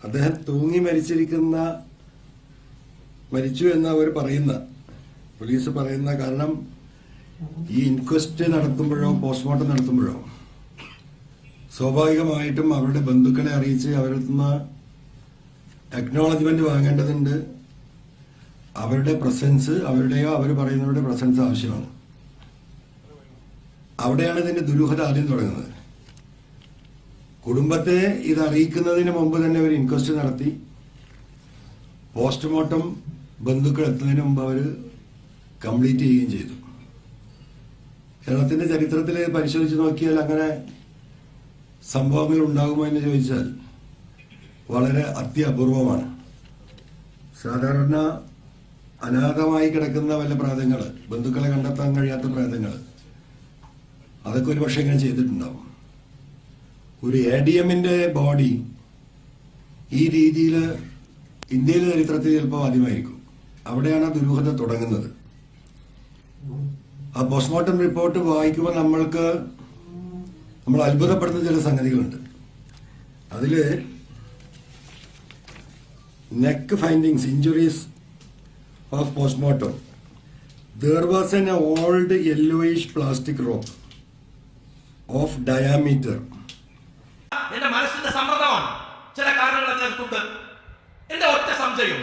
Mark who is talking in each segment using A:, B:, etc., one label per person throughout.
A: അദ്ദേഹം തൂങ്ങി മരിച്ചു എന്ന് അവർ പോലീസ് പറയുന്ന കാരണം ഈ ഇൻക്വസ്റ്റ് നടത്തുമ്പോഴോ പോസ്റ്റ്മോർട്ടം നടത്തുമ്പോഴോ സ്വാഭാവികമായിട്ടും അവരുടെ ബന്ധുക്കളെ അറിയിച്ച് അവരിൽ നിന്ന് അക്നോളജ്മെന്റ് വാങ്ങേണ്ടതുണ്ട്. അവരുടെ പ്രസൻസ്, അവരുടെയോ അവർ പറയുന്നവരുടെ പ്രസൻസ് ആവശ്യമാണ്. അവിടെയാണ് ഇതിന്റെ ദുരൂഹത ആദ്യം തുടങ്ങുന്നത്. കുടുംബത്തെ ഇത് അറിയിക്കുന്നതിന് മുമ്പ് തന്നെ അവർ ഇൻക്വസ്റ്റ് നടത്തി പോസ്റ്റ്മോർട്ടം ബന്ധുക്കൾ എത്തുന്നതിന് മുമ്പ് അവർ കംപ്ലീറ്റ് ചെയ്യുകയും ചെയ്തു. കേരളത്തിന്റെ ചരിത്രത്തിൽ പരിശോധിച്ച് നോക്കിയാൽ അങ്ങനെ സംഭവങ്ങൾ ഉണ്ടാകുമോ എന്ന് ചോദിച്ചാൽ വളരെ അത്യപൂർവമാണ്. സാധാരണ അനാഥമായി കിടക്കുന്ന വല്ല പ്രേതങ്ങൾ, ബന്ധുക്കളെ കണ്ടെത്താൻ കഴിയാത്ത പ്രേതങ്ങൾ, അതൊക്കെ ഒരു പക്ഷേ ഇങ്ങനെ ചെയ്തിട്ടുണ്ടാവും. ഒരു ADMന്റെ ബോഡി ഈ രീതിയിൽ ഇന്ത്യയിലെ ചരിത്രത്തിൽ ചിലപ്പോൾ ആദ്യമായിരിക്കും. അവിടെയാണ് ദുരൂഹത തുടങ്ങുന്നത്. ആ പോസ്റ്റ്മോർട്ടം റിപ്പോർട്ട് വായിക്കുമ്പോൾ നമ്മൾ അത്ഭുതപ്പെടുന്ന ചില സംഗതികളുണ്ട്. അതില് neck findings, injuries of postmortem. There was an old yellowish plastic rope of diameter.
B: എന്റെ മനസ്സിന്റെ സമ്മർദ്ദമാണ് ചില കാരണങ്ങളെ ചേർത്തുണ്ട്. എന്റെ ഒറ്റ സംശയം,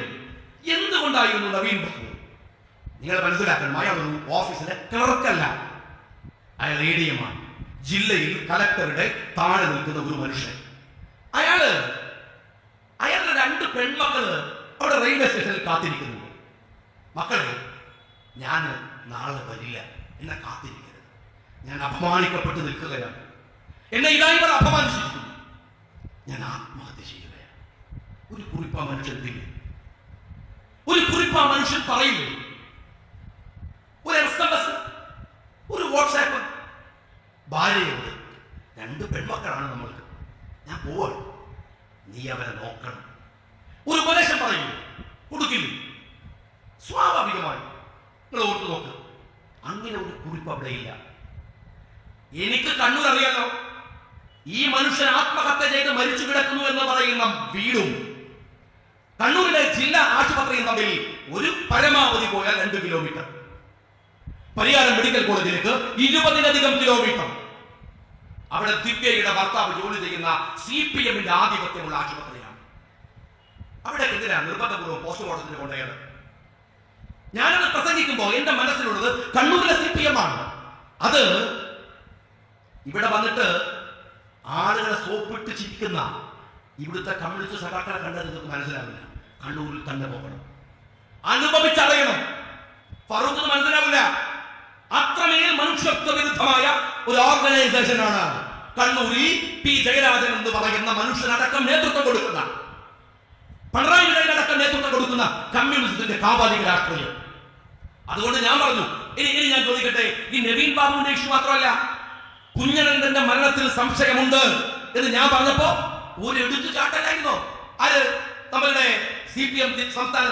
B: എന്തുകൊണ്ടായിരുന്നു നവീൻ ബാബു, നിങ്ങൾ മനസ്സിലാക്കണം, അയാളൊരു ഓഫീസിലെ ക്ലർക്കല്ല, അയാൾ ADM ആണ്, ജില്ലയിൽ കലക്ടറുടെ താഴെ നിൽക്കുന്ന ഒരു മനുഷ്യൻ. അയാളുടെ 2 പെൺമക്കള് അവിടെ റെയിൽവേ സ്റ്റേഷനിൽ കാത്തിരിക്കുന്നുണ്ട്. മക്കളെ, ഞാൻ നാളെ വരില്ല, എന്നെ കാത്തിരിക്കരുത്, ഞാൻ അപമാനിക്കപ്പെട്ട് നിൽക്കുകയാണ്, എന്നെ ഇതായി അപമാനിച്ചിരിക്കുന്നു, ഞാൻ ആത്മഹത്യ ചെയ്യുകയാണ്. ഒരു കുറിപ്പ് ആ മനുഷ്യൻ എന്തില്ല, ഒരു കുറിപ്പ് ആ മനുഷ്യൻ പറയില്ലേ, ഒരു SMS, ഒരു വാട്സാപ്പ്. ഭാര്യയോട് 2 പെൺമക്കളാണ് നമ്മൾക്ക്, ഞാൻ പോവാണ്, നീ അവരെ നോക്കണം, ഒരു ഉപദേശം പറയില്ലേ, കൊടുക്കില്ല. സ്വാഭാവികമായി നിങ്ങൾ ഓർത്തു നോക്ക്, അങ്ങനെ ഒരു കുറിപ്പ് അവിടെ ഇല്ല. എനിക്ക് കണ്ണൂർ അറിയാലോ, ഈ മനുഷ്യൻ ആത്മഹത്യ ചെയ്ത് മരിച്ചു കിടക്കുന്നു എന്ന് പറയുന്ന വീടും കണ്ണൂരിലെ ജില്ലാ ആശുപത്രിയും തമ്മിൽ ഒരു പരമാവധി പോയാൽ 2 കിലോമീറ്റർ. പരിയാരം മെഡിക്കൽ കോളേജിലേക്ക് 20-ലധികം കിലോമീറ്റർ. അവിടെ ദിവ്യയുടെ ഭർത്താവ് ജോലി ചെയ്യുന്ന CPMന്റെ ആധിപത്യമുള്ള ആശുപത്രിയാണ്. അവിടെ എതിരാണ് നിർബന്ധപൂർവ്വം പോസ്റ്റ്മോർട്ടത്തിന് കൊണ്ടുപോയത്. ഞാനത് പ്രസംഗിക്കുമ്പോൾ എന്റെ മനസ്സിലുള്ളത് കണ്ണൂരിലെ CPM ആണ്. അത് ഇവിടെ വന്നിട്ട് ആളുകളെ സോപ്പിട്ട് ചിരിക്കുന്ന ഇവിടുത്തെ കമ്മ്യൂണിസ്റ്റ് സഖാക്കളെ കണ്ടത് നിങ്ങൾക്ക് മനസ്സിലാവില്ല. കണ്ണൂരിൽ തന്നെ പോകണം, അനുഭവിച്ചറിയണം. ഫറൂഖ് മനസ്സിലാവില്ല. അത്രമേൽ മനുഷ്യത്വ വിരുദ്ധമായ ഒരു ഓർഗനൈസേഷനാണ് കണ്ണൂരിൽ P. ജയരാജൻ എന്ന് പറയുന്ന മനുഷ്യനടക്കം നേതൃത്വം കൊടുക്കുന്ന, പിണറായി വിജയനടക്കം നേതൃത്വം കൊടുക്കുന്ന കമ്മ്യൂണിസത്തിന്റെ കാപാലിക രാഷ്ട്രീയം. അതുകൊണ്ട് ഞാൻ പറഞ്ഞു, ഇനി ഞാൻ ചോദിക്കട്ടെ, ഈ നവീൻ ബാബുവിന്റെ ഇഷ്യൂ മാത്രമല്ല, കുഞ്ഞനന്തന്റെ മരണത്തിൽ സംശയമുണ്ട് എന്ന് ഞാൻ പറഞ്ഞപ്പോ ഒരു എടുത്തു ചാട്ടലായിരുന്നോ ആര്? നമ്മളുടെ CPM സംസ്ഥാന